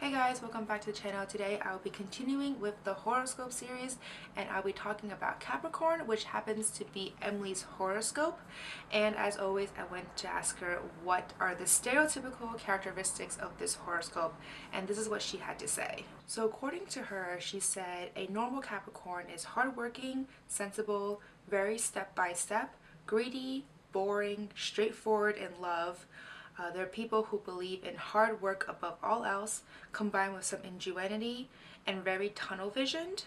Hey guys, welcome back to the channel. Today I will be continuing with the horoscope series, and I'll be talking about Capricorn, which happens to be Emily's horoscope. And as always, I went to ask her what are the stereotypical characteristics of this horoscope, and this is what she had to say. So according to her, she said a normal Capricorn is hardworking, sensible, very step-by-step, greedy, boring, straightforward in love. They're people who believe in hard work above all else, combined with some ingenuity and very tunnel visioned.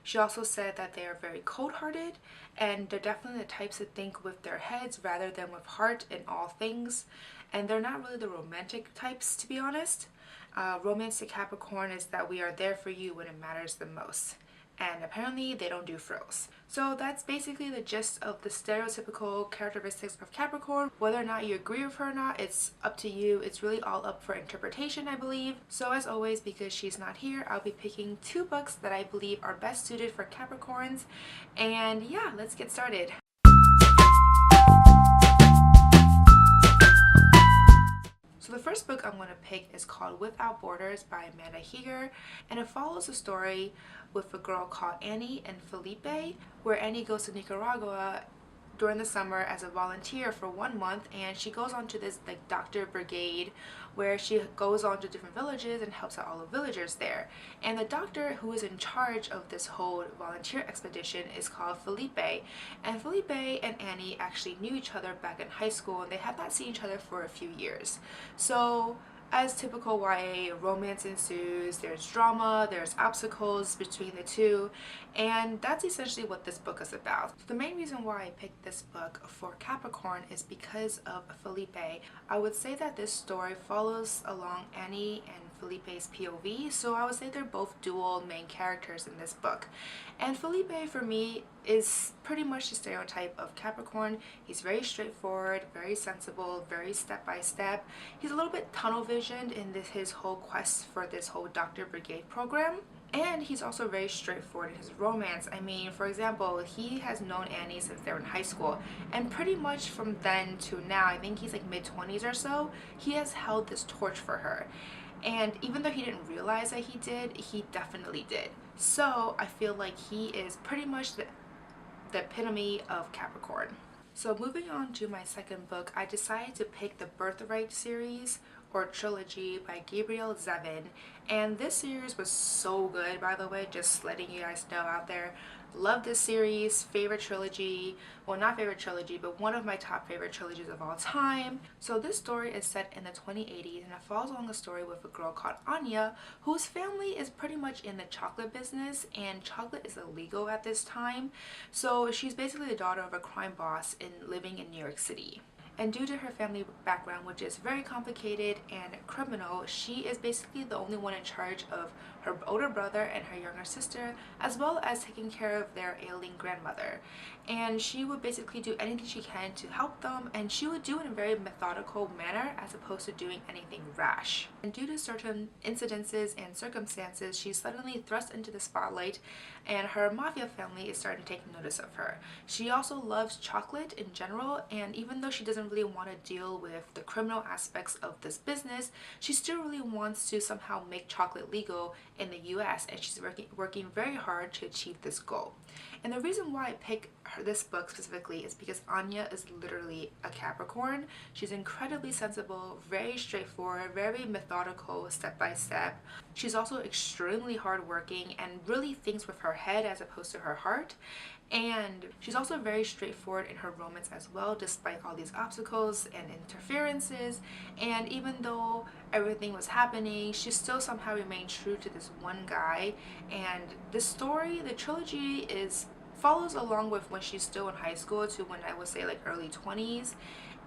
She also said that they are very cold-hearted, and they're definitely the types that think with their heads rather than with heart in all things. And they're not really the romantic types, to be honest. Romance to Capricorn is that we are there for you when it matters the most. And apparently they don't do frills. So that's basically the gist of the stereotypical characteristics of Capricorn. Whether or not you agree with her or not, it's up to you. It's really all up for interpretation, I believe. So as always, because she's not here, I'll be picking two books that I believe are best suited for Capricorns. And yeah, let's get started. So the first book I'm going to pick is called Without Borders by HEGER, and it follows a story with a girl called Annie and Felipe, where Annie goes to Nicaragua during the summer as a volunteer for 1 month, and she goes on to this doctor brigade where she goes on to different villages and helps out all the villagers there. And the doctor who is in charge of this whole volunteer expedition is called Felipe. And Felipe and Annie actually knew each other back in high school, and they had not seen each other for a few years. So as typical YA, romance ensues, there's drama, there's obstacles between the two, and that's essentially what this book is about. The main reason why I picked this book for Capricorn is because of Felipe. I would say that this story follows along Annie and Felipe's POV, so I would say they're both dual main characters in this book. And Felipe, for me, is pretty much the stereotype of Capricorn. He's very straightforward, very sensible, very step-by-step. He's a little bit tunnel visioned in his whole quest for this whole Doctor Brigade program. And he's also very straightforward in his romance. I mean, for example, he has known Annie since they were in high school, and pretty much from then to now, I think he's like mid-20s or so, he has held this torch for her. And even though he didn't realize that he did, he definitely did. So I feel like he is pretty much the epitome of Capricorn. So moving on to my second book, I decided to pick the Birthright series or trilogy by Gabrielle's ZEVIN, and this series was so good, by the way, just letting you guys know out there. Love this series, favorite trilogy, well, not favorite trilogy, but one of my top favorite trilogies of all time. So this story is set in the 2080s, and it follows along a story with a girl called Anya, whose family is pretty much in the chocolate business, and chocolate is illegal at this time. So she's basically the daughter of a crime boss living in New York City. And due to her family background, which is very complicated and criminal, she is basically the only one in charge of her older brother and her younger sister, as well as taking care of their ailing grandmother. And she would basically do anything she can to help them, and she would do it in a very methodical manner as opposed to doing anything rash. And due to certain incidences and circumstances, she's suddenly thrust into the spotlight, and her mafia family is starting to take notice of her. She also loves chocolate in general, and even though she doesn't really want to deal with the criminal aspects of this business, she still really wants to somehow make chocolate legal in the US, and she's working very hard to achieve this goal. And the reason why I pick this book specifically is because Anya is literally a Capricorn. She's incredibly sensible, very straightforward, very methodical, step by step. She's also extremely hardworking and really thinks with her head as opposed to her heart. And she's also very straightforward in her romance as well, despite all these obstacles and interferences. And even though everything was happening, she still somehow remained true to this one guy. And the story, the trilogy, follows along with when she's still in high school to when I would say like early 20s.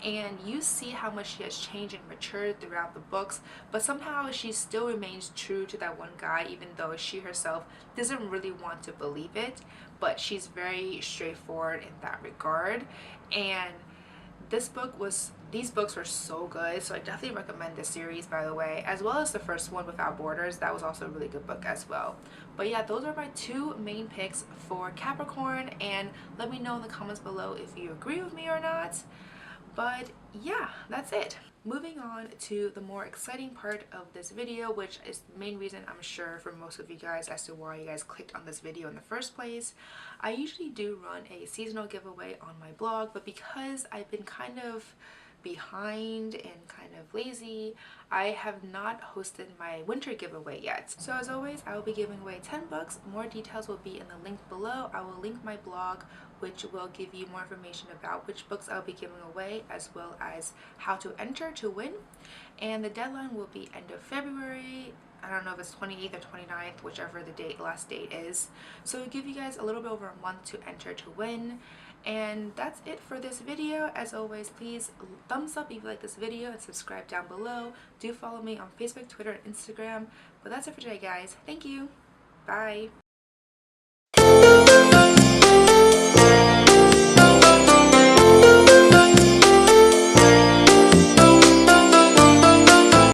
And you see how much she has changed and matured throughout the books, but somehow she still remains true to that one guy, even though she herself doesn't really want to believe it. But she's very straightforward in that regard. And these books were so good, so I definitely recommend this series, by the way, as well as the first one, Without Borders. That was also a really good book as well. But yeah, those are my two main picks for Capricorn, and let me know in the comments below if you agree with me or not. But yeah, that's it. Moving on to the more exciting part of this video, which is the main reason I'm sure for most of you guys as to why you guys clicked on this video in the first place. I usually do run a seasonal giveaway on my blog, but because I've been kind of behind and kind of lazy, I have not hosted my winter giveaway yet. So as always, I will be giving away 10 books. More details will be in the link below. I will link my blog, which will give you more information about which books I'll be giving away, as well as how to enter to win. And the deadline will be end of February. I don't know if it's 28th or 29th, whichever the last date is. So it'll give you guys a little bit over a month to enter to win. And that's it for this video. As always, please thumbs up if you like this video and subscribe down below. Do follow me on Facebook, Twitter, and Instagram. But that's it for today, guys. Thank you. Bye.